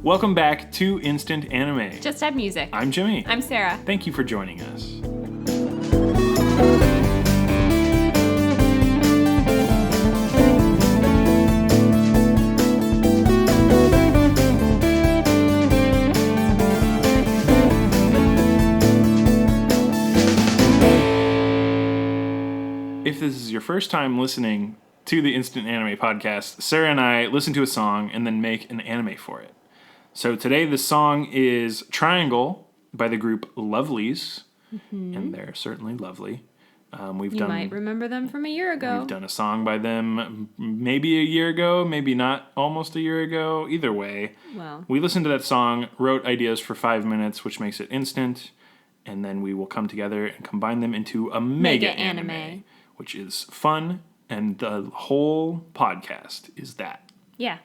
Welcome back to Instant Anime. Just Add Music. I'm Jimmy. I'm Sarah. Thank you for joining us. If this is your first time listening to the Instant Anime podcast, Sarah and I listen to a song and then make an anime for it. So today the song is Triangle by the group Lovelies, and they're certainly lovely. You might remember them from a year ago. We've done a song by them maybe a year ago, maybe not almost a year ago. Either way, we listened to that song, wrote ideas for 5 minutes, which makes it instant, and then we will come together and combine them into a mega anime, which is fun, and the whole podcast is that. Yeah.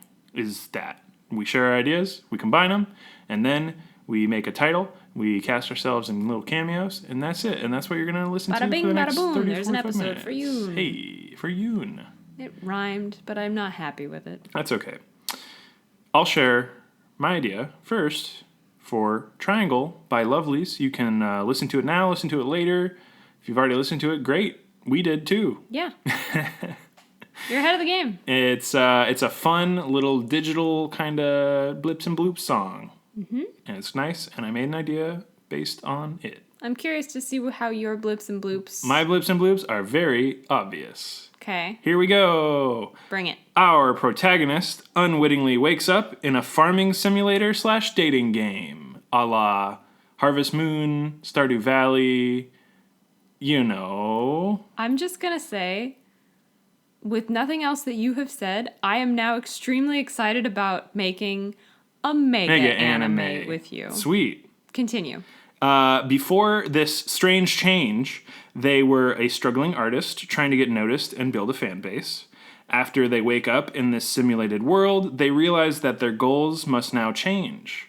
We share our ideas, we combine them, and then we make a title, we cast ourselves in little cameos, and that's it. And that's what you're going to listen to for the next 30, 45 minutes. There's an episode for you. Hey, for you. It rhymed, but I'm not happy with it. That's okay. I'll share my idea first for Triangle by Lovelies. You can listen to it now, listen to it later. If you've already listened to it, great. We did too. Yeah. You're ahead of the game. It's a fun little digital kind of blips and bloops song. Mm-hmm. And it's nice, and I made an idea based on it. I'm curious to see how your blips and bloops... My blips and bloops are very obvious. Okay. Here we go. Bring it. Our protagonist unwittingly wakes up in a farming simulator / dating game, a la Harvest Moon, Stardew Valley, you know. I'm just going to say, with nothing else that you have said, I am now extremely excited about making a mega anime with you. Sweet. Continue. Before this strange change, they were a struggling artist trying to get noticed and build a fan base. After they wake up in this simulated world, they realize that their goals must now change.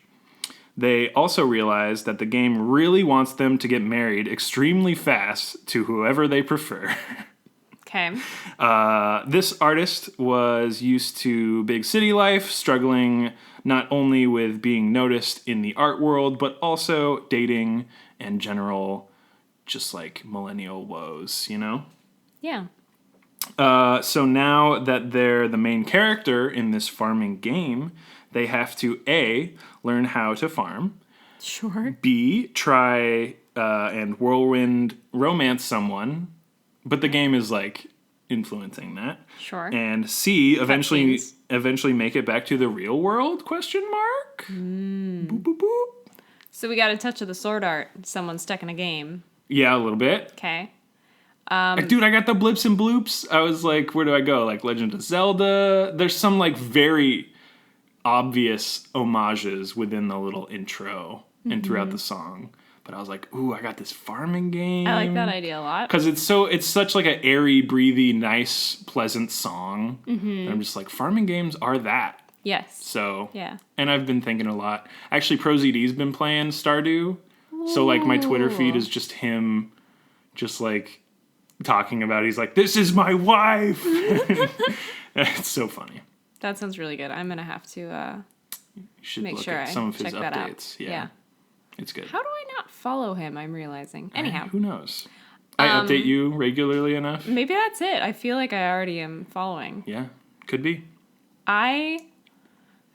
They also realize that the game really wants them to get married extremely fast to whoever they prefer. Okay. This artist was used to big city life, struggling not only with being noticed in the art world, but also dating and general, just like millennial woes, you know? Yeah. So now that they're the main character in this farming game, they have to A, learn how to farm. Sure. B, try and whirlwind romance someone. But the game is like influencing that. Sure. And C, eventually make it back to the real world? ? Boop, boop, boop. So we got a touch of the sword art. Someone stuck in a game. Yeah, a little bit. Okay. Dude, I got the blips and bloops. I was like, where do I go? Like Legend of Zelda. There's some like very obvious homages within the little intro and throughout the song. But I was like, ooh, I got this farming game. I like that idea a lot. Because it's such like an airy, breathy, nice, pleasant song. Mm-hmm. And I'm just like, farming games are that. Yes. So, yeah. And I've been thinking a lot. Actually, ProZD's been playing Stardew. Ooh. So like my Twitter feed is just him just like talking about it. He's like, this is my wife. It's so funny. That sounds really good. I'm going to have to make sure some I of his check that updates. out. Yeah. It's good. How do I not follow him? I'm realizing. Anyhow. Who knows? I update you regularly enough. Maybe that's it. I feel like I already am following. Yeah, could be.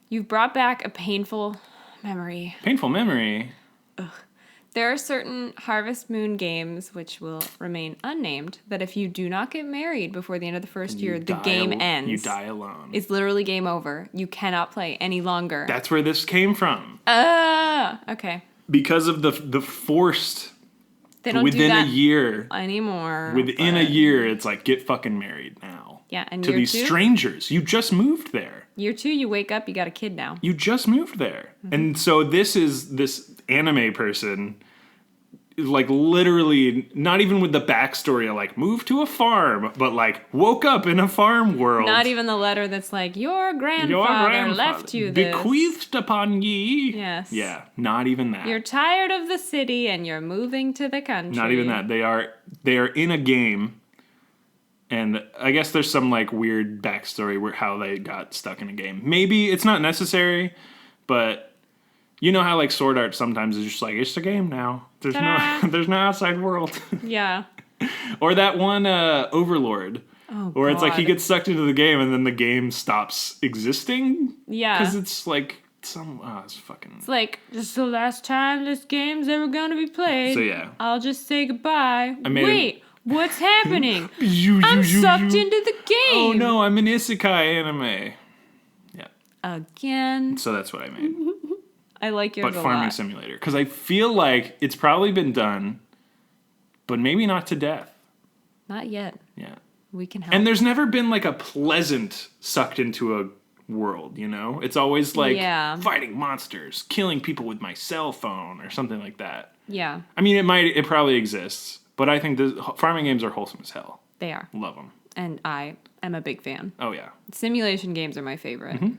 You've brought back a painful memory. Painful memory? Ugh. There are certain Harvest Moon games, which will remain unnamed, that if you do not get married before the end of the first year, the game ends. You die alone. It's literally game over. You cannot play any longer. That's where this came from. Okay. Because of the forced, they don't within do that a year anymore. Within a year, it's like, get fucking married now. Yeah, and to these strangers. You just moved there. Year 2, you wake up, you got a kid now. You just moved there. Mm-hmm. And so this anime person, like literally, not even with the backstory of like, moved to a farm, but like, woke up in a farm world. Not even the letter that's like, your grandfather left you this. Bequeathed upon ye. Yes. Yeah, not even that. You're tired of the city and you're moving to the country. Not even that. They are in a game. And I guess there's some like weird backstory where how they got stuck in a game. Maybe it's not necessary, But you know how like Sword Art sometimes is just like, it's a game now. There's Ta-da! there's no outside world. Yeah. Or that one Overlord. Oh, where it's like he God. gets sucked into the game and then the game stops existing. Yeah. Because it's like it's fucking... It's like, this is the last time this game's ever gonna be played. So, yeah. I'll just say goodbye. made Wait, what's happening? I'm sucked into the game. Oh no, I'm an isekai anime. Yeah. Again. So that's what I made. I like yours But a Farming lot. Simulator. Because I feel like it's probably been done, but maybe not to death. Not yet. Yeah. We can help. And there's never been like a pleasant sucked into a world, you know? It's always like fighting monsters, killing people with my cell phone or something like that. Yeah. I mean, it probably exists, but I think the farming games are wholesome as hell. They are. Love them. And I am a big fan. Oh, yeah. Simulation games are my favorite. Mm-hmm.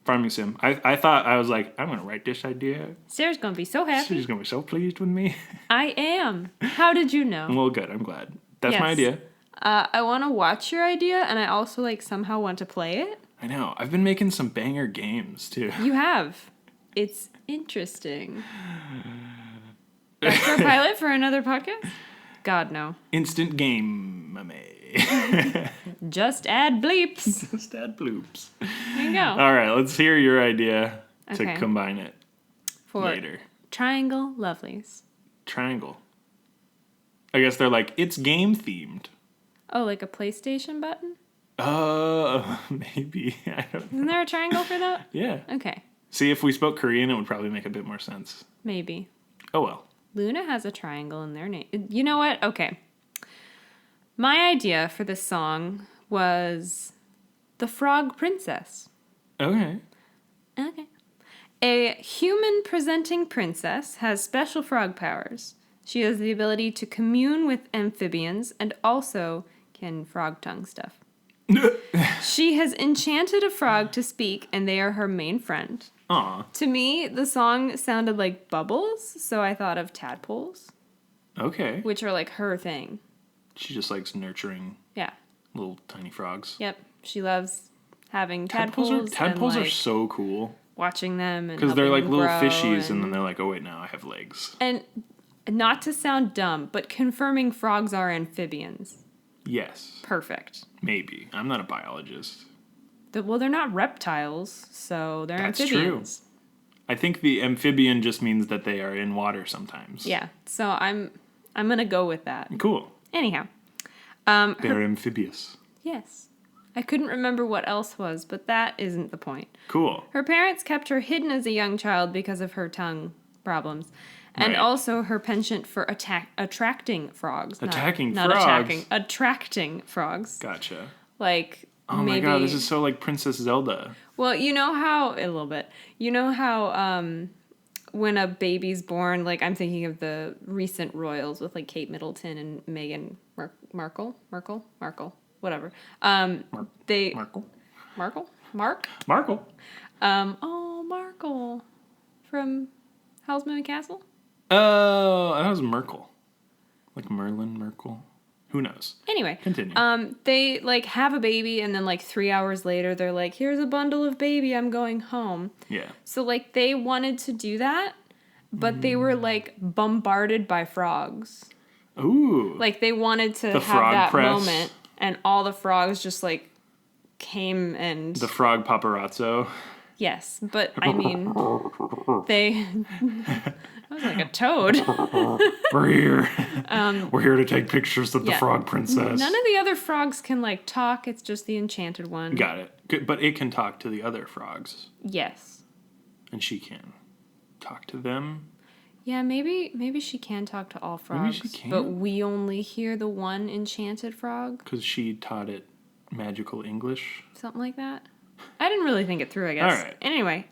Farming sim. I thought, I was like, I'm going to write this idea. Sarah's going to be so happy. She's going to be so pleased with me. I am. How did you know? Well, good. I'm glad. That's my Yes. idea. I want to watch your idea, and I also like somehow want to play it. I know. I've been making some banger games, too. You have. It's interesting. That's our pilot for another podcast? God, no. Instant game, mame. Just add bleeps. Just add bloops. There you go. All right, let's hear your idea to Okay. combine it For later. Triangle Lovelies. Triangle. I guess they're like, it's game themed. Oh, like a PlayStation button? Maybe. I don't know. Isn't there a triangle for that? Yeah. Okay. See, if we spoke Korean, it would probably make a bit more sense. Maybe. Oh, well. Luna has a triangle in their name. You know what? Okay. My idea for this song was The Frog Princess. Okay. Okay. A human-presenting princess has special frog powers. She has the ability to commune with amphibians and also can frog tongue stuff. She has enchanted a frog to speak, and they are her main friend. Aw. To me, the song sounded like bubbles, so I thought of tadpoles, Okay. which are like her thing. She just likes nurturing Yeah. little tiny frogs. Yep. She loves having tadpoles. Tadpoles and, are so cool. watching them and Because they're like helping them little grow fishies, and then they're like, oh, wait, now I have legs. And not to sound dumb, but confirming frogs are amphibians. Yes. Perfect. Maybe. I'm not a biologist. Well, they're not reptiles, so they're That's amphibians. true. I think the amphibian just means that they are in water sometimes. Yeah. So I'm gonna go with that. Cool. Anyhow. They're amphibious. Yes. I couldn't remember what else was, but that isn't the point. Cool. Her parents kept her hidden as a young child because of her tongue problems. And Right. also her penchant for attracting frogs. Attracting frogs. Gotcha. Like, Oh maybe... my god, this is so like Princess Zelda. Well, you know how... A little bit. You know how when a baby's born, like, I'm thinking of the recent royals with, like, Kate Middleton and Meghan Markle? Whatever. They... Markle? Markle? Mark? Markle. Markle. From Howl's Moving Castle? Oh, that was Merkel. Like Merlin Merkel. Who knows? Anyway. Continue. They, like, have a baby, and then, like, 3 hours later, they're like, here's a bundle of baby, I'm going home. Yeah. So, like, they wanted to do that, but they were, like, bombarded by frogs. Ooh. Like, they wanted to The have frog that press. moment, and all the frogs just, like, came and... The frog paparazzo. Yes, but, I mean, they... I was like a toad. We're here. We're here to take pictures of the yeah. frog princess. None of the other frogs can, like, talk. It's just the enchanted one. Got it. Good, but it can talk to the other frogs. Yes. And she can talk to them. Yeah, maybe she can talk to all frogs. Maybe she can. But we only hear the one enchanted frog. Because she taught it magical English. Something like that. I didn't really think it through, I guess. All right. Anyway,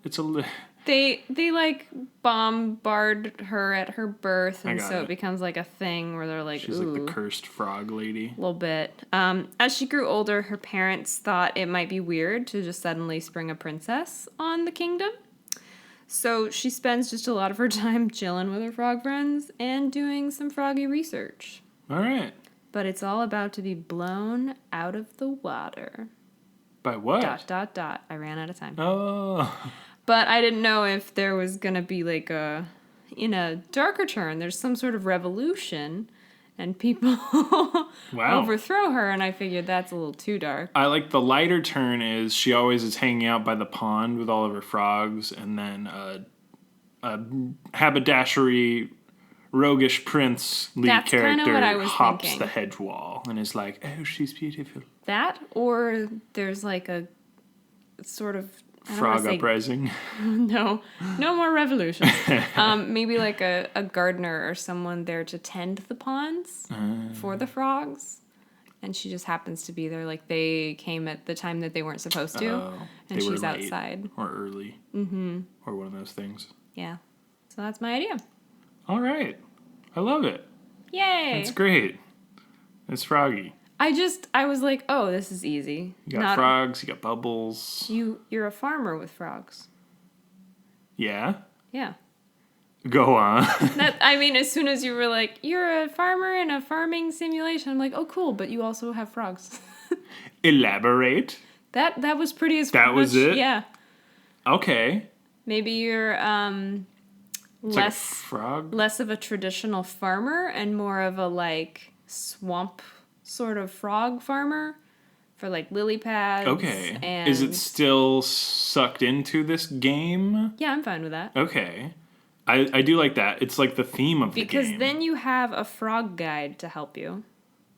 It's a... They like bombard her at her birth, and so it. it becomes like a thing where they're like, She's ooh, like the cursed frog lady. a little bit. As she grew older, her parents thought it might be weird to just suddenly spring a princess on the kingdom. So she spends just a lot of her time chilling with her frog friends and doing some froggy research. All right. But it's all about to be blown out of the water. By what? ... I ran out of time. Oh. But I didn't know if there was going to be like in a darker turn, there's some sort of revolution and people Wow. overthrow her, and I figured that's a little too dark. I like the lighter turn is she always is hanging out by the pond with all of her frogs, and then a haberdashery, roguish prince lead That's kinda character what I was hops thinking. the hedge wall and is like, "Oh, she's beautiful." That, or there's like a sort of... I don't Frog wanna say- uprising. No more revolution. Maybe like a gardener or someone there to tend the ponds for the frogs. And she just happens to be there. Like they came at the time that they weren't supposed to. Oh, and they were she's late outside. or early. Mm-hmm. Or one of those things. Yeah. So that's my idea. All right. I love it. Yay! It's great. It's froggy. I was like, oh, this is easy. You got frogs, you got bubbles. You're a farmer with frogs. Yeah? Yeah. Go on. As soon as you were like, you're a farmer in a farming simulation, I'm like, oh, cool, but you also have frogs. Elaborate. That was pretty as That was it? Yeah. Okay. Maybe you're It's like a frog. less of a traditional farmer and more of a like swamp sort of frog farmer for like lily pads. Okay. And Is it still sucked into this game? Yeah, I'm fine with that. Okay. I do like that. It's like the theme of the game. Because then you have a frog guide to help you.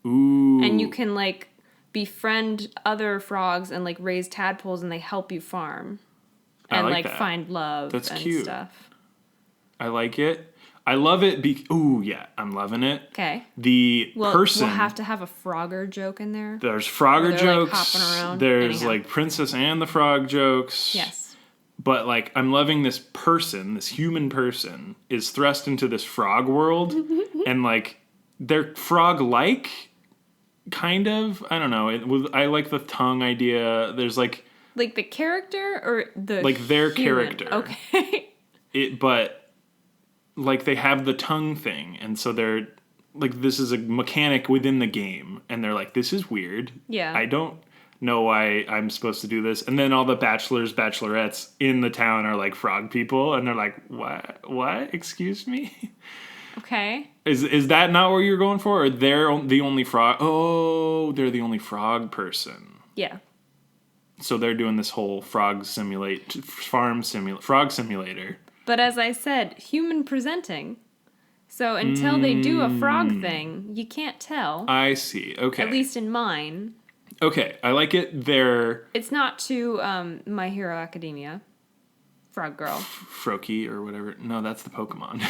Ooh. And you can like befriend other frogs and like raise tadpoles and they help you farm. I And like like that. find love That's and cute. stuff. I like it. I love it. Ooh, yeah. I'm loving it. Okay. The person. We'll have to have a Frogger joke in there. There's Frogger Where they're, like, jokes. hopping around. There's Anyhow. like Princess and the Frog jokes. Yes. But like I'm loving this person, this human person is thrust into this frog world and like they're frog-like kind of. I don't know. I like the tongue idea. There's like Like the character or the Like their human? character. Okay. but like they have the tongue thing and so they're like this is a mechanic within the game and they're like this is weird. Yeah. I don't know why I'm supposed to do this. And then all the bachelors, bachelorettes in the town are like frog people and they're like, what? Excuse me? Okay. Is that not what you're going for? Or they're the only frog? Oh, they're the only frog person. Yeah. So they're doing this whole frog simulator. But as I said, human presenting. So until they do a frog thing, you can't tell. I see. Okay. At least in mine. Okay, I like it. They're It's not to My Hero Academia. Frog Girl. Froakie or whatever. No, that's the Pokemon.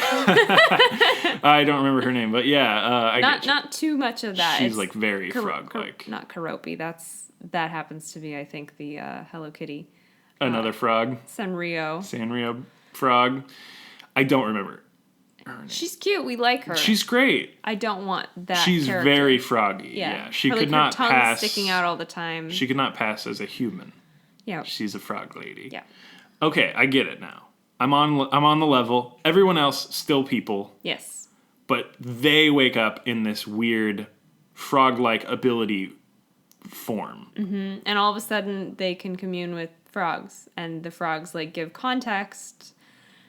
I don't remember her name, but yeah, I get you. Not too much of that. She's It's like very frog-like. Not Karopi. That happens to be, I think, the Hello Kitty. Another frog. Sanrio. Sanrio frog. I don't remember her name. She's cute. We like her. She's great. I don't want that. She's character. very froggy. Yeah. She Her, could like, not her tongue pass. sticking out all the time. She could not pass as a human. Yeah. She's a frog lady. Yeah. Okay, I get it now. I'm on the level. Everyone else still people, Yes. but they wake up in this weird frog-like ability form. And all of a sudden, they can commune with frogs, and the frogs like give context.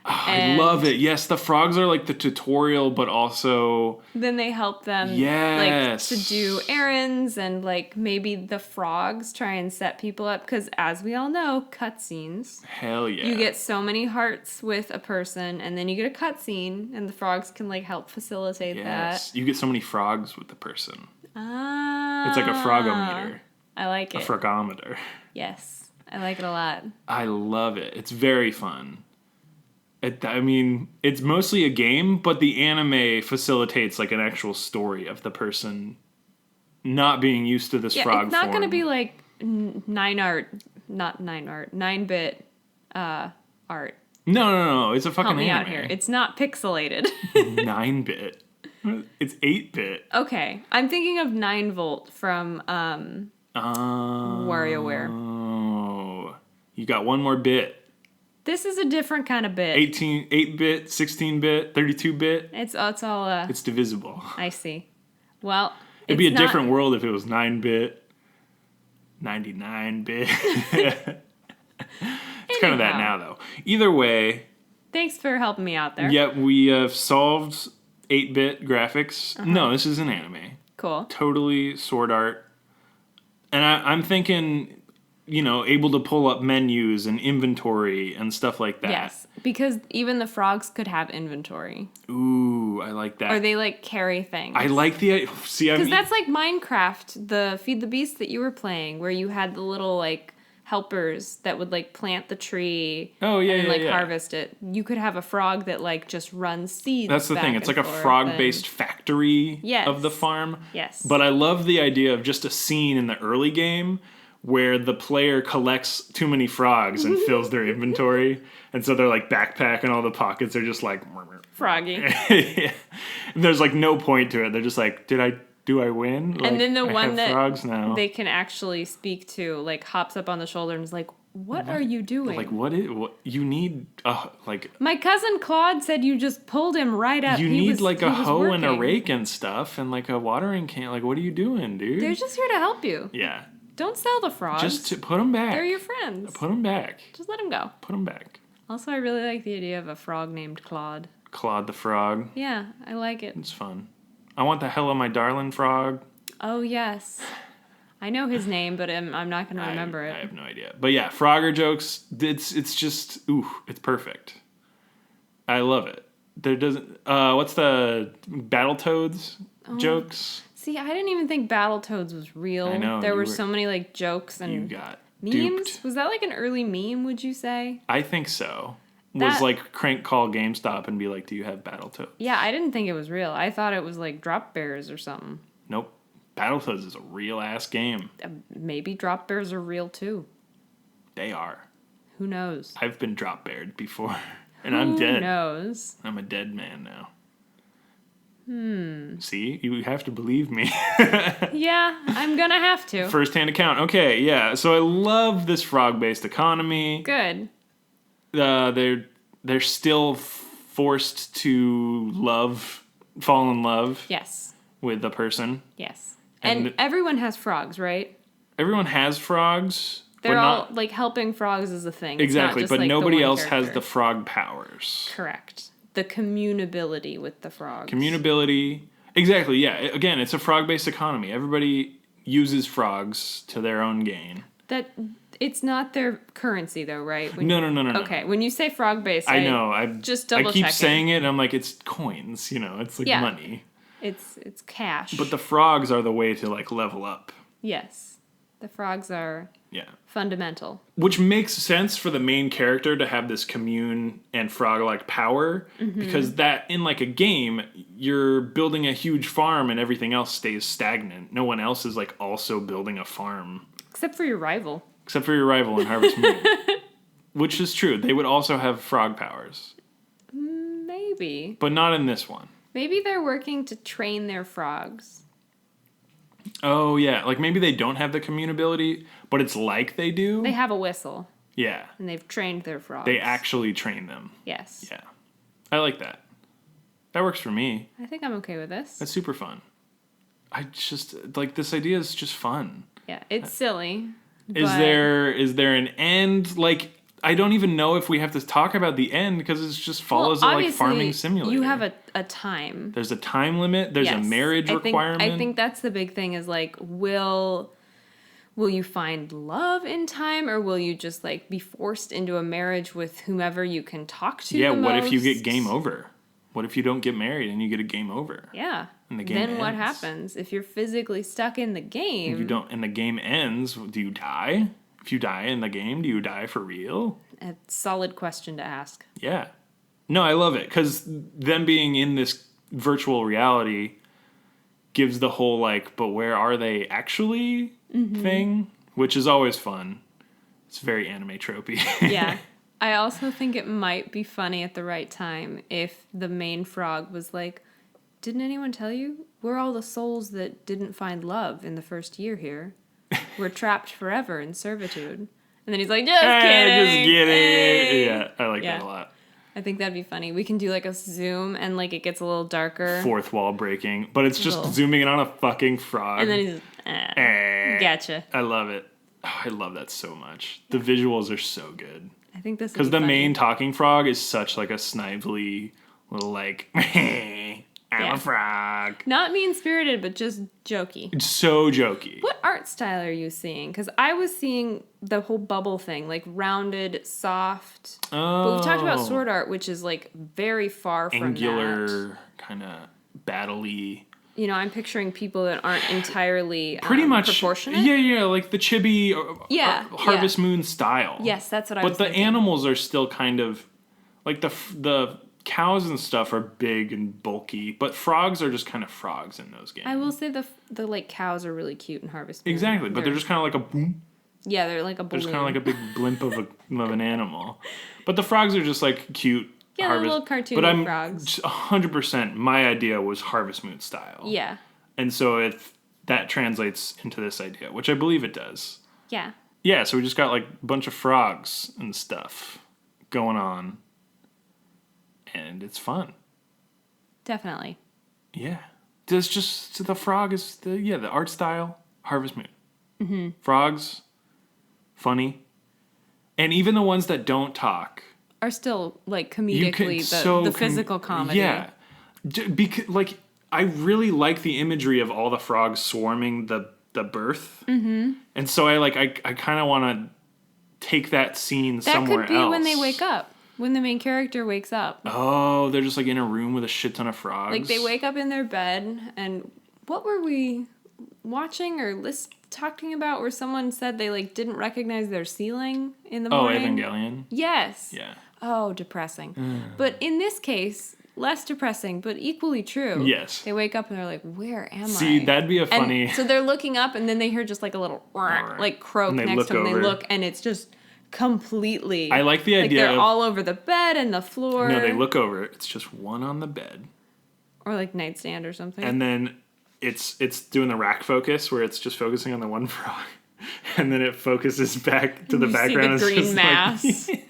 I love it. Yes, the frogs are like the tutorial, but also Then they help them Yes. like to do errands, and like maybe the frogs try and set people up because, as we all know, cutscenes. hell yeah. You get so many hearts with a person, and then you get a cutscene, and the frogs can like help facilitate yes. You get so many frogs with the person. that. Ah, It's like a frogometer, I like a it. frogometer. Yes, I like it a lot. I love it. It's very fun. It's mostly a game, but the anime facilitates like an actual story of the person not being used to this Yeah, frog it's not going to form. be like 9-bit art. No. It's a fucking Help me anime. out here. It's not pixelated. 9-bit. It's 8-bit. Okay, I'm thinking of 9-volt from WarioWare. Oh. You got one more bit. This is a different kind of bit. 8-bit, 16-bit, 32-bit. It's all It's divisible. I see. Well, It'd be a it's not- different world if it was 9-bit, 99-bit. It's kind of that now, though. Either way, thanks for helping me out there. yeah, we have solved 8-bit graphics. No, this is an anime. Cool. Totally sword art. And I'm thinking, able to pull up menus and inventory and stuff like that. Yes, because even the frogs could have inventory. Ooh, I like that. Or they, carry things. I like the... See, because that's like Minecraft, the Feed the Beast that you were playing, where you had the little, helpers that would, plant the tree. Oh, yeah, and, yeah. harvest it. You could have a frog that, just runs seeds. That's the thing. It's like a frog-based factory of the farm. Yes. But I love the idea of just a scene in the early game where the player collects too many frogs and fills their inventory. And so they're, backpack and all the pockets are just froggy. Yeah. There's, no point to it. They're just do I win? And then the I one have that frogs now. they can actually speak to, hops up on the shoulder and is like, what are you doing? What you need, My cousin Claude said you just pulled him right up. You need, a hoe and a rake and stuff and, a watering can. What are you doing, dude? They're just here to help you. Yeah. Don't sell the frogs. Just to put them back. They're your friends. Put them back. Just let them go. Put them back. Also, I really like the idea of a frog named Claude. Claude the frog. Yeah, I like it. It's fun. I want the Hello My Darling frog. Oh, yes. I know his name, but I'm not going to remember it. I have no idea. But yeah, Frogger jokes, it's just, it's perfect. I love it. There doesn't, what's the Battletoads jokes? See, I didn't even think Battletoads was real. I know. There were so many, jokes and You got memes. duped. Was that, an early meme, would you say? I think so. Was crank call GameStop and be like, do you have Battletoads? Yeah, I didn't think it was real. I thought it was, Drop Bears or something. Nope. Battletoads is a real-ass game. Maybe Drop Bears are real, too. They are. Who knows? I've been drop beared before. And I'm dead. Who knows? I'm a dead man now. See? You have to believe me. Yeah, I'm gonna have to. First-hand account. Okay, yeah. So I love this frog-based economy. Good. They're still forced to fall in love. Yes. With a person. Yes. And everyone has frogs, right? Everyone has frogs. They're all, helping frogs is a thing. Exactly, it's not just, but nobody else character. has the frog powers. Correct. The communability with the frogs. Communability. Exactly, yeah. Again, it's a frog-based economy. Everybody uses frogs to their own gain. It's not their currency, though, right? No. Okay, when you say frog-based, I know. I just double checking. I keep saying it, and I'm like, it's coins, It's money. It's cash. But the frogs are the way to, level up. Yes. The frogs are fundamental. Which makes sense for the main character to have this commune and frog-like power, because that, in, a game, you're building a huge farm and everything else stays stagnant. No one else is, also building a farm. Except for your rival. Except for your rival in Harvest Moon. Which is true. They would also have frog powers. Maybe. But not in this one. Maybe they're working to train their frogs. Oh, yeah. Maybe they don't have the commune ability, but it's like they do. They have a whistle. Yeah. And they've trained their frogs. They actually train them. Yes. Yeah. I like that. That works for me. I think I'm okay with this. That's super fun. I just, this idea is just fun. Yeah, it's silly. Is there an end? I don't even know if we have to talk about the end because it just follows a farming simulator. You have a time. There's a time limit. There's a marriage requirement. I think that's the big thing is will you find love in time or will you just be forced into a marriage with whomever you can talk to? Yeah, what if you get game over? What if you don't get married and you get a game over? Yeah. And the game then ends? What happens if you're physically stuck in the game? If you don't, and the game ends, do you die? If you die in the game, do you die for real? A solid question to ask. Yeah. No, I love it because them being in this virtual reality gives the whole but where are they actually thing, which is always fun. It's very anime tropey. Yeah. I also think it might be funny at the right time if the main frog was like, didn't anyone tell you? We're all the souls that didn't find love in the first year here. We're trapped forever in servitude. And then he's like, just kidding. Just kidding. Hey. Yeah, I like that a lot. I think that'd be funny. We can do a zoom and it gets a little darker. Fourth wall breaking. But it's just zooming in on a fucking frog. And then he's gotcha. I love it. Oh, I love that so much. The visuals are so good. I think this Because the main talking frog is such like a snively little like, I'm Yeah. a frog. Not mean-spirited, but just jokey. It's so jokey. What art style are you seeing? Because I was seeing the whole bubble thing, like rounded, soft. Oh. But we talked about sword art, which is like very far from that. Angular, kind of battle-y. You know, I'm picturing people that aren't entirely Pretty much proportionate. Yeah, like the chibi Harvest Moon style. Yes, that's what I was But the thinking. animals are still kind of like the cows and stuff are big and bulky, but frogs are just kind of frogs in those games. I will say the like cows are really cute in Harvest Moon. Exactly, but they're just kind of like a boom. Yeah, they're like a balloon. They're just kind of like a big blimp of an animal. But the frogs are just like cute. Yeah, Harvest, little cartoony but I'm frogs. 100%. My idea was Harvest Moon style. Yeah. And so that translates into this idea, which I believe it does. Yeah. Yeah, so we just got like a bunch of frogs and stuff going on. And it's fun. Definitely. Yeah. There's just, so the frog is, the art style, Harvest Moon. Mm-hmm. Frogs, funny. And even the ones that don't talk. Are still like comedically the physical comedy. Yeah. Because, like, I really like the imagery of all the frogs swarming the birth. Mm-hmm. And so I kind of want to take that scene somewhere else. That could be when they wake up. When the main character wakes up. Oh, they're just like in a room with a shit ton of frogs. Like they wake up in their bed, and what were we watching or talking about where someone said they like didn't recognize their ceiling in the morning? Oh, Evangelion? Yes. Yeah. Oh, depressing. But in this case, less depressing, but equally true. Yes. They wake up and they're like, where am I? See, that'd be a funny... And so they're looking up, and then they hear just like a little like croak next to them. They look, and it's just completely... I like the idea they're all over the bed and the floor. No, they look over. It's just one on the bed. Or like nightstand or something. And then it's doing the rack focus where it's just focusing on the one frog. And then it focuses back to the background. See the green mass. Like,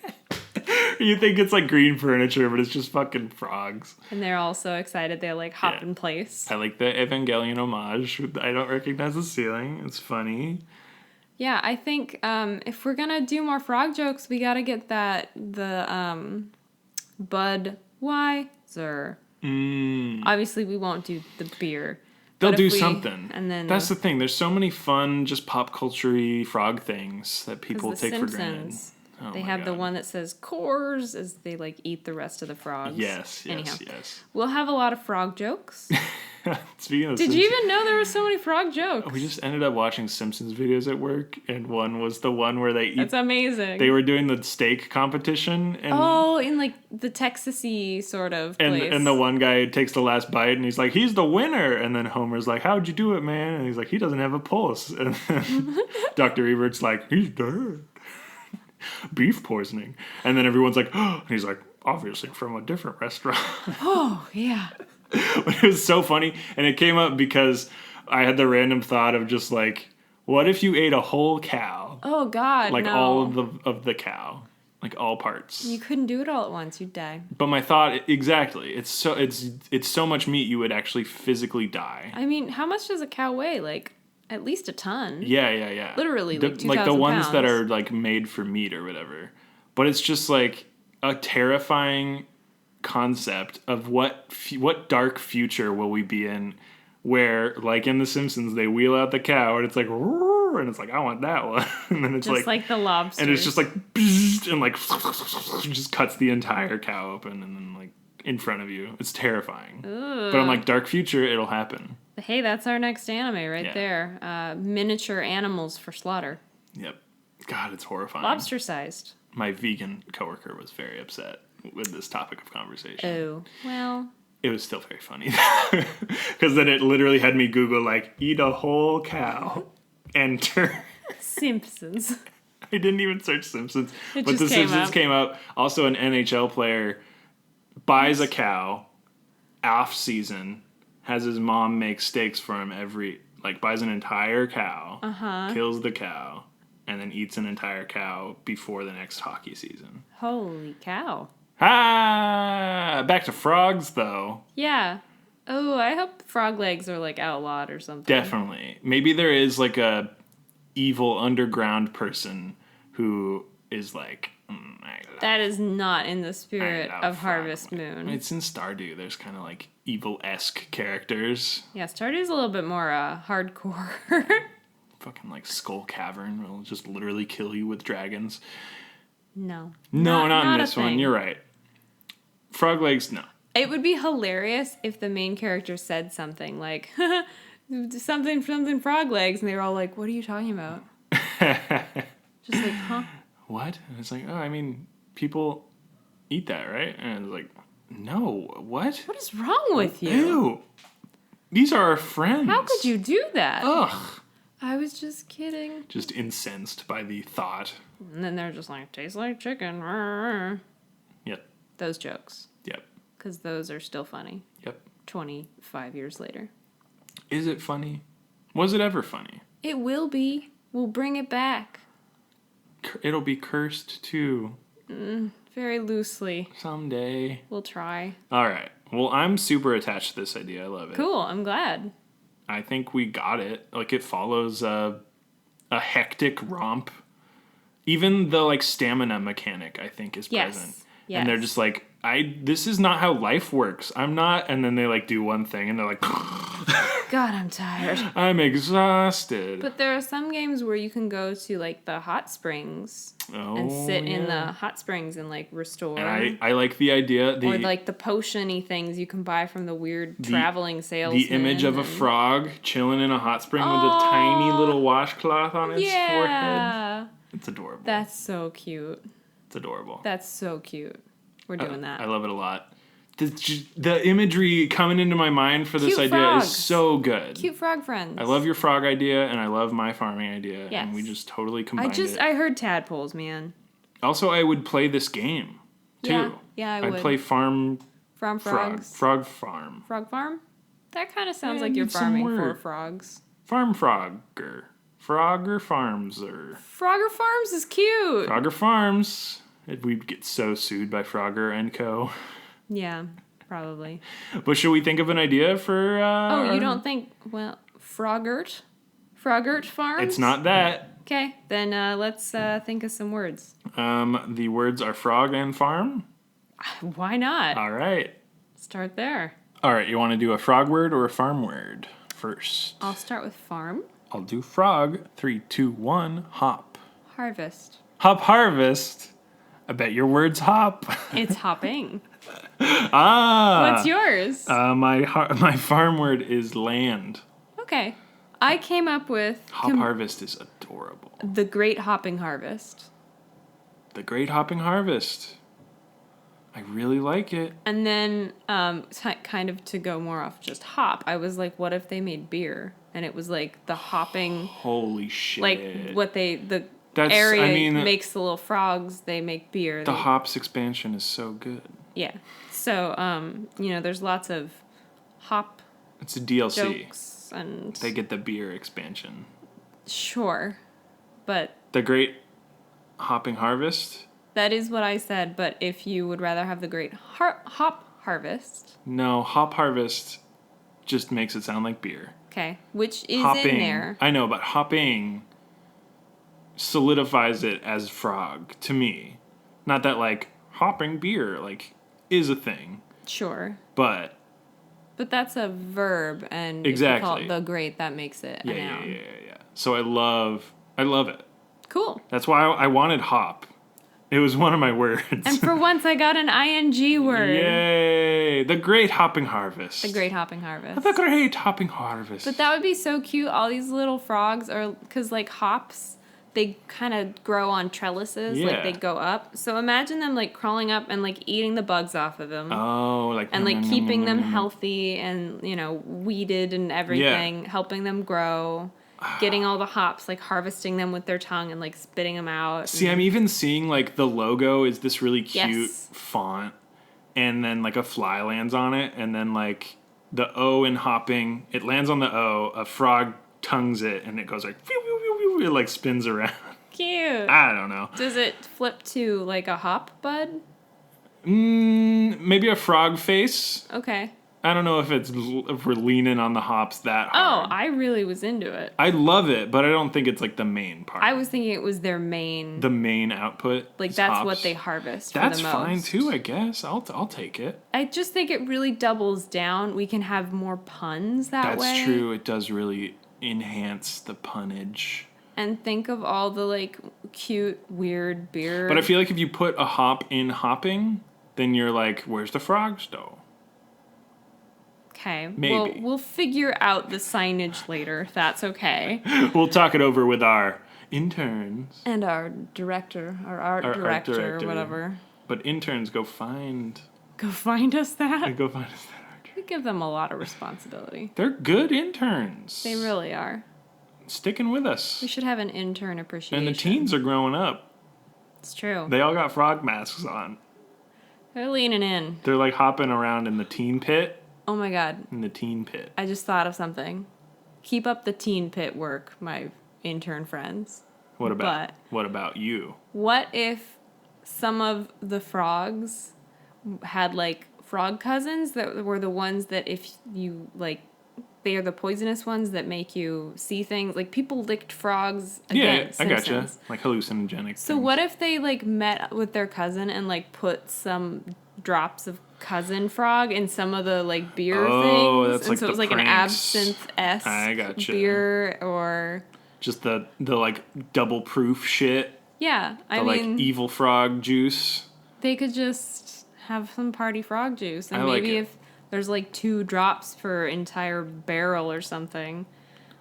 you think it's like green furniture, but it's just fucking frogs. And they're all so excited they like hop in place. I like the Evangelion homage. I don't recognize the ceiling. It's funny. Yeah, I think if we're gonna do more frog jokes, we gotta get the Budweiser. Obviously, we won't do the beer. They'll do something. And then that's the thing. There's so many fun, just pop culture-y frog things that people take for granted. Oh they have the one that says Coors as they like eat the rest of the frogs. Yes. We'll have a lot of frog jokes. Speaking of Did you even know there were so many frog jokes? We just ended up watching Simpsons videos at work, and one was the one where they eat. That's amazing. They were doing the steak competition. And, in like the Texas-y sort of place. And the one guy takes the last bite, and he's like, he's the winner. And then Homer's like, how'd you do it, man? And he's like, he doesn't have a pulse. And then Dr. Ebert's like, he's dead. Beef poisoning. And then everyone's like, oh, and he's like, obviously from a different restaurant. Oh, yeah. But it was so funny, and it came up because I had the random thought of just like, what if you ate a whole cow? Oh God, like no. all of the cow, like all parts. You couldn't do it all at once; you'd die. But my thought, exactly, it's so much meat you would actually physically die. I mean, how much does a cow weigh? Like at least a ton. Yeah. Literally, like 2,000 like the ones pounds. that are like made for meat or whatever. But it's just like a terrifying concept of what dark future will we be in where, like in The Simpsons, they wheel out the cow and it's like, roar, and it's like, I want that one. And then it's just like the lobster. And it's just like, and like, just cuts the entire cow open and then like in front of you. It's terrifying. Ooh. But I'm like, dark future, it'll happen. Hey, that's our next anime right there. Miniature animals for slaughter. Yep. God, it's horrifying. Lobster-sized. My vegan coworker was very upset with this topic of conversation. Oh, well. It was still very funny. Because then it literally had me Google, like, eat a whole cow. Enter. Simpsons. I didn't even search Simpsons. But The Simpsons came up. Also, an NHL player buys a cow off season, has his mom make steaks for him buys an entire cow, kills the cow, and then eats an entire cow before the next hockey season. Holy cow. Back to frogs, though. Yeah. Oh, I hope frog legs are, like, outlawed or something. Definitely. Maybe there is, like, a evil underground person who is, like, That is not in the spirit love of Harvest Frogman. Moon. It's in Stardew. There's kind of like evil-esque characters. Yeah, Stardew's a little bit more hardcore. Fucking like Skull Cavern will just literally kill you with dragons. No. No, not in a this one. thing. You're right. Frog legs, no. It would be hilarious if the main character said something like, something frog legs, and they were all like, what are you talking about? Just like, huh? What? And it's like, oh, I mean, people eat that, right? And it's like, no, what? What is wrong with you? Ew. These are our friends. How could you do that? Ugh. I was just kidding. Just incensed by the thought. And then they're just like, tastes like chicken. Yep. Those jokes. Yep. Because those are still funny. Yep. 25 years later. Is it funny? Was it ever funny? It will be. We'll bring it back. It'll be cursed too. Very loosely. Someday. We'll try. All right. Well, I'm super attached to this idea. I love it. Cool. I'm glad. I think we got it. Like, it follows a hectic romp. Even the, like, stamina mechanic, I think, is present. Yes. And they're just like, this is not how life works. I'm not. And then they, like, do one thing, and they're like, God, I'm tired. I'm exhausted. But there are some games where you can go to, like, the hot springs and sit in the hot springs and, like, restore. And I like the idea. Or, like, the potion-y things you can buy from the weird traveling salesman. The image of a frog chilling in a hot spring with a tiny little washcloth on its forehead. It's adorable. That's so cute. It's adorable. That's so cute. We're doing that. I love it a lot. The imagery coming into my mind for this Cute idea frogs. is so good. Cute frog friends. I love your frog idea, and I love my farming idea, Yes. and we just totally combined it. I heard tadpoles, man. Also, I would play this game, too. Yeah, I I'd would. play Farm Frog frogs. Frog Farm. Frog farm? That kind of sounds Yeah, like you're need some farming for word. frogs. Farm Frogger. Frogger Farmser. Frogger Farms is cute. Frogger Farms. We'd get so sued by Frogger and Co. Yeah, probably. But should we think of an idea for... You don't think, well, Froggert? Froggert Farms? It's not that. Okay, then let's think of some words. The words are frog and farm. Why not? All right. Start there. All right, you want to do a frog word or a farm word first? I'll start with farm. I'll do frog. 3, 2, 1, hop. Harvest. Hop harvest. I bet your word's hop. It's hopping. Ah. What's yours? My farm word is land. Okay. I came up with Hop harvest is adorable. the Great Hopping Harvest. The Great Hopping Harvest. I really like it. And then, kind of to go more off just hop, I was like, what if they made beer? And it was like the hopping, Holy shit. like what the That's, area I mean, makes the little frogs, they make beer. The hops expansion is so good. Yeah. So, there's lots of hop It's a DLC. jokes and... They get the beer expansion. Sure. But... The Great Hopping Harvest? That is what I said, but if you would rather have the Great Hop Harvest... No, Hop Harvest just makes it sound like beer. Okay. Which is Hopping, in there. I know, but hopping solidifies it as frog to me. Not that, like, hopping beer, like, is a thing. Sure. But that's a verb, and exactly. if you call it the great, that makes it a noun. Yeah. So I love it. Cool. That's why I wanted hop. It was one of my words. And for once, I got an ing word. Yay! The Great Hopping Harvest. The Great Hopping Harvest. The Great Hopping Harvest. But that would be so cute. All these little frogs are, because like hops, they kind of grow on trellises. Yeah. Like they go up. So imagine them like crawling up and like eating the bugs off of them. Oh, like... And like keeping them healthy and, weeded and everything. Yeah. Helping them grow. Getting all the hops, like harvesting them with their tongue and like spitting them out. See, I'm even seeing like the logo is this really cute Yes. font, and then like a fly lands on it, and then like the O in hopping, it lands on the O, a frog tongues it, and it goes like, pew, pew, pew, pew, it like spins around. Cute. I don't know. Does it flip to like a hop bud? Maybe a frog face. Okay. I don't know if we're leaning on the hops that Oh, hard. I really was into it. I love it, but I don't think it's like the main part. I was thinking it was their main. The main output. Like is that's hops. what they harvest. That's for the most. fine too, I guess. I'll take it. I just think it really doubles down. We can have more puns that way. That's true. It does really enhance the punnage. And think of all the like cute, weird beer. But I feel like if you put a hop in hopping, then you're like, where's the frogs though? Okay. Maybe. We'll figure out the signage later, if that's okay. We'll talk it over with our interns. And our director, our art director, or whatever. But interns go find us that. us that art. We give them a lot of responsibility. They're good interns. They really are. Sticking with us. We should have an intern appreciation. And the teens are growing up. It's true. They all got frog masks on. They're leaning in. They're like hopping around in the teen pit. Oh my god. In the teen pit. I just thought of something. Keep up the teen pit work, my intern friends. What about you? What if some of the frogs had like frog cousins that were the ones that if you like they are the poisonous ones that make you see things. Like people licked frogs. Again, I gotcha. Like hallucinogenic. So things. what if they like met with their cousin and like put some drops of cousin frog in some of the like beer things? That's and like so it the was like pranks. an absinthe-esque I gotcha. beer or just the like double proof shit. Yeah, I mean like evil frog juice. They could just have some party frog juice and maybe if there's like 2 drops per entire barrel or something,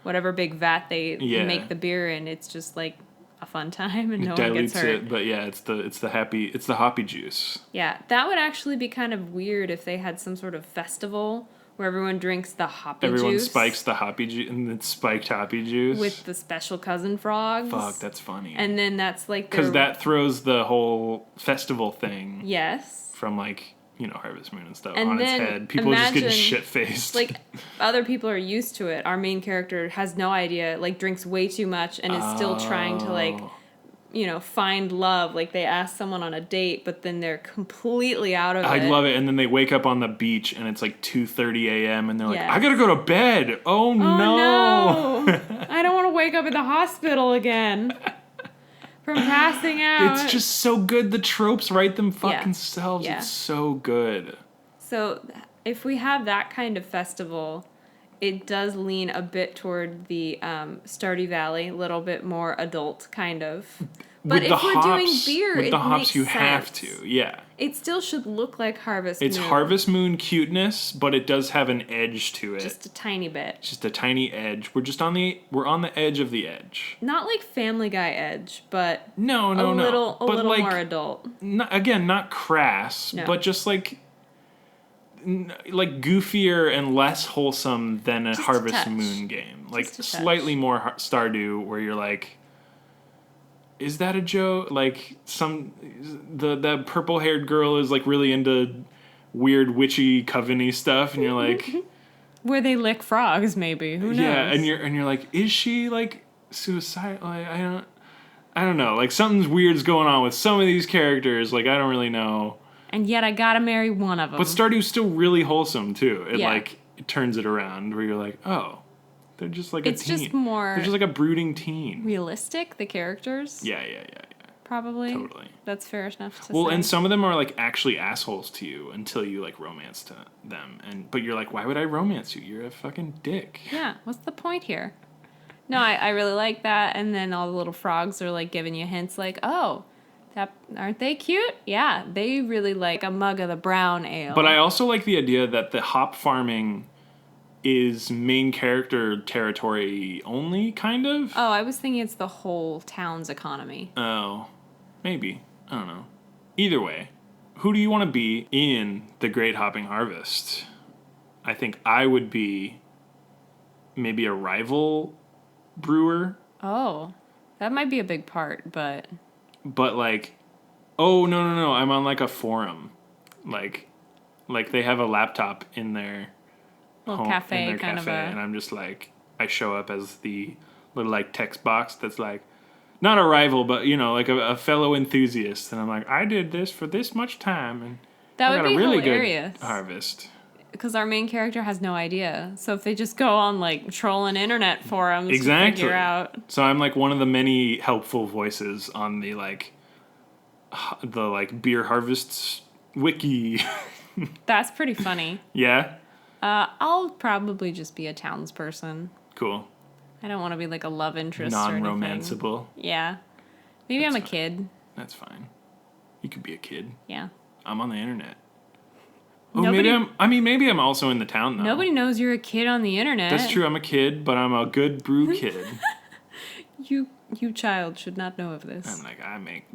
whatever big vat they make the beer in, it's just like a fun time and no one gets hurt. It, but yeah, it's the hoppy juice. Yeah, that would actually be kind of weird if they had some sort of festival where everyone drinks the hoppy juice. Everyone spikes the hoppy juice and it's spiked hoppy juice with the special cousin frogs. Fuck, that's funny. And then that's like because that throws the whole festival thing. Yes. From like. Harvest Moon and stuff and on its head. People are just getting shit-faced. Like, other people are used to it. Our main character has no idea, like, drinks way too much and is still trying to, like, find love. Like, they ask someone on a date, but then they're completely out of it. I love it. And then they wake up on the beach and it's like 2:30 a.m. and they're like, yes. I gotta go to bed. Oh no. I don't want to wake up in the hospital again. From passing out. It's just so good. The tropes write them fucking selves. Yeah. It's so good. So if we have that kind of festival, it does lean a bit toward the Stardew Valley, a little bit more adult kind of. But if we're doing beer, with it the hops, makes you sense. have to. Yeah. It still should look like Harvest Moon. It's Harvest Moon cuteness, but it does have an edge to it. Just a tiny bit. Just a tiny edge. We're on the edge of the edge. Not like Family Guy edge, but no. A little like, more adult. Not crass, but just like goofier and less wholesome than a Harvest Moon game. Like slightly more Stardew, where you're like, is that a joke? Like the purple haired girl is like really into weird witchy coven-y stuff, and you're like, where they lick frogs, maybe. Who knows? Yeah, and you're like, is she like suicidal? Like, I don't know. Like something's weird's going on with some of these characters. Like I don't really know. And yet I gotta marry one of them. But Stardew's still really wholesome too. It turns it around where you're like, oh. They're just like a teen. It's just more... They're just like a brooding teen. Realistic, the characters? Yeah. Probably. Totally. That's fair enough to say. Well, and some of them are like actually assholes to you until you like romance to them. But you're like, why would I romance you? You're a fucking dick. Yeah, what's the point here? No, I really like that. And then all the little frogs are like giving you hints like, oh, aren't they cute? Yeah, they really like a mug of the brown ale. But I also like the idea that the hop farming is main character territory only, kind of. Oh, I was thinking it's the whole town's economy. Oh, maybe. I don't know. Either way, who do you want to be in the Great Hopping Harvest? I think I would be maybe a rival brewer. Oh, that might be a big part, but like, oh, no, I'm on like a forum. Like they have a laptop in their cafe, and I'm just like, I show up as the little like text box that's like, not a rival, but like a fellow enthusiast, and I'm like, I did this for this much time, and that I would got be a really hilarious. good harvest. because our main character has no idea. So if they just go on like trolling internet forums Exactly. to figure out. So I'm like one of the many helpful voices on the beer harvests wiki. That's pretty funny. Yeah? I'll probably just be a townsperson. Cool. I don't want to be like a love interest or anything. Non-romanceable. Yeah. Maybe That's I'm a fine. kid. That's fine. You could be a kid. Yeah. I'm on the internet. Oh, Nobody- maybe I'm also in the town, though. Nobody knows you're a kid on the internet. That's true. I'm a kid, but I'm a good brew kid. You child should not know of this. I'm like, I make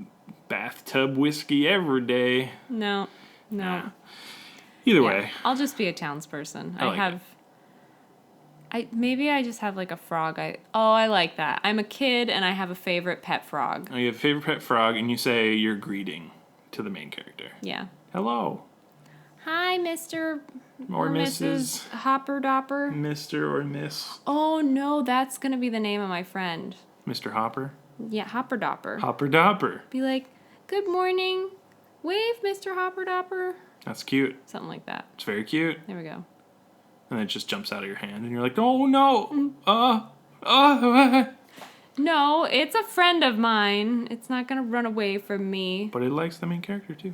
bathtub whiskey every day. No. Nah. Either way. I'll just be a townsperson. I like Maybe I just have like a frog. I like that. I'm a kid and I have a favorite pet frog. You have a favorite pet frog, and you say your greeting to the main character. Yeah. Hello. Hi, Mr. Or Mrs. Hopper Dopper. Mr. or Miss. Oh no, that's gonna be the name of my friend. Mr. Hopper. Yeah, Hopper Dopper. Hopper Dopper. Be like, good morning. Wave, Mr. Hopper Dopper. That's cute. Something like that. It's very cute. There we go. And it just jumps out of your hand, and you're like, oh no. No, it's a friend of mine. It's not gonna run away from me. But it likes the main character, too.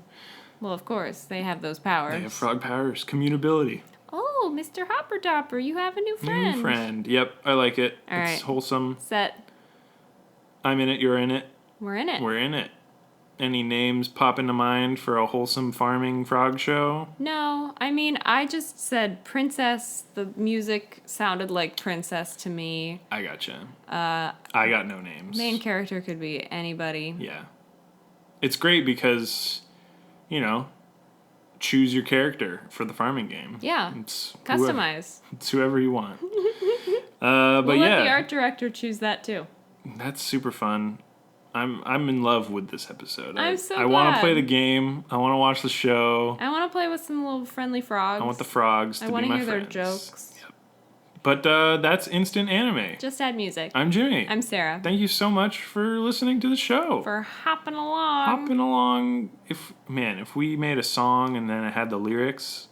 Well, of course, they have those powers. They have frog powers. Communability. Oh, Mr. Hopper Dopper, you have a new friend. New friend. Yep, I like it. All It's right. wholesome. Set. I'm in it, you're in it. We're in it. We're in it. Any names pop into mind for a wholesome farming frog show? No, I mean, I just said princess. The music sounded like princess to me. I gotcha. I got no names. Main character could be anybody. Yeah. It's great because, choose your character for the farming game. Yeah. It's Customize. It's whoever you want. We'll But let the yeah, art director choose that too. that's super fun. I'm in love with this episode. I'm so I want to glad. play the game. I want to watch the show. I want to play with some little friendly frogs. I want the frogs to I be want my to hear friends. their jokes. Yep. But that's Instant Anime. Just add music. I'm Jimmy. I'm Sarah. Thank you so much for listening to the show. For hopping along. Hopping along. If we made a song and then it had the lyrics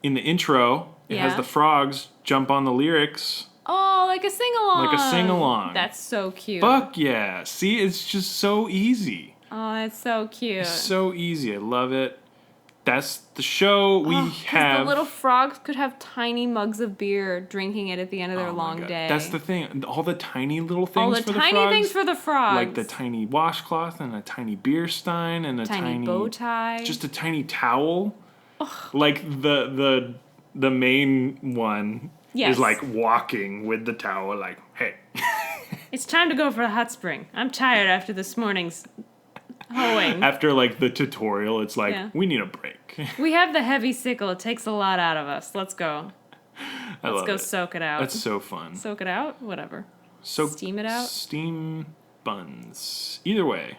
in the intro, it has Yeah. the frogs jump on the lyrics. Oh, like a sing-along. Like a sing-along. That's so cute. Fuck yeah. See, it's just so easy. Oh, that's so cute. It's so easy. I love it. That's the show we 'Cause have. the little frogs could have tiny mugs of beer, drinking it at the end of their Oh my long God. day. That's the thing. All the tiny little things All the for tiny the frogs. things for the frogs. Like the tiny washcloth and a tiny beer stein and a tiny bow tie. just a tiny towel. Like the main one Yes. is like walking with the towel, like, hey. It's time to go for a hot spring. I'm tired after this morning's hoeing. After like the tutorial, it's like, Yeah. we need a break. We have the heavy sickle. It takes a lot out of us. Let's go. I love Go it. soak it out. That's so fun. Soak it out? Whatever. So steam it out? Steam buns. Either way,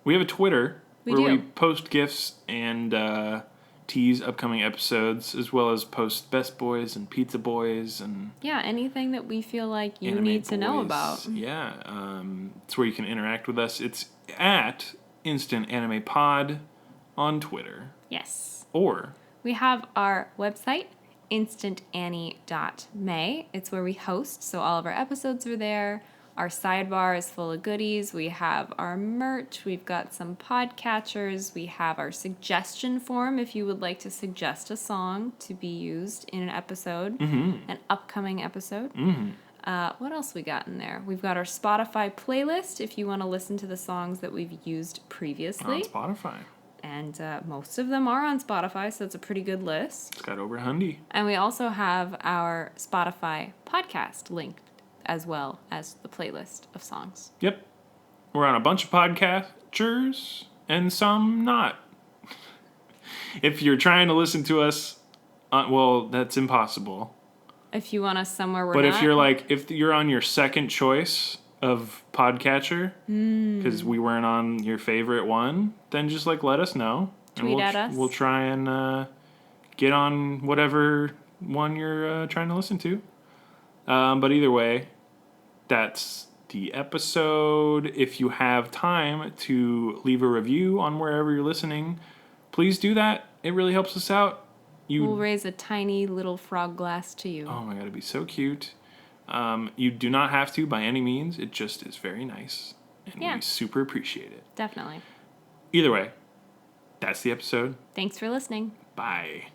we have a Twitter We where we do. post gifs and tease upcoming episodes, as well as post Best Boys and Pizza Boys and Yeah, anything that we feel like you Anime need to know Boys. about. Yeah, it's where you can interact with us. It's at Instant Anime Pod on Twitter, Yes. or We have our website, instantannie.may. It's where we host, so all of our episodes are there. Our sidebar is full of goodies. We have our merch. We've got some podcatchers. We have our suggestion form if you would like to suggest a song to be used in an episode, an upcoming episode. What else we got in there? We've got our Spotify playlist if you want to listen to the songs that we've used previously. on Spotify. And most of them are on Spotify, so it's a pretty good list. It's got over 100. And we also have our Spotify podcast linked, as well as the playlist of songs. Yep. We're on a bunch of podcatchers and some not. If you're trying to listen to us, well, that's impossible. If you want us somewhere we're But not. if you're on your second choice of podcatcher, because we weren't on your favorite one, then just let us know. And Tweet we'll at us. We'll try and get on whatever one you're trying to listen to. But either way, that's the episode. If you have time to leave a review on wherever you're listening, please do that. It really helps us out. We'll raise a tiny little frog glass to you. Oh my god, it'd be so cute. You do not have to by any means. It just is very nice. And we super appreciate it. Definitely. Either way, that's the episode. Thanks for listening. Bye.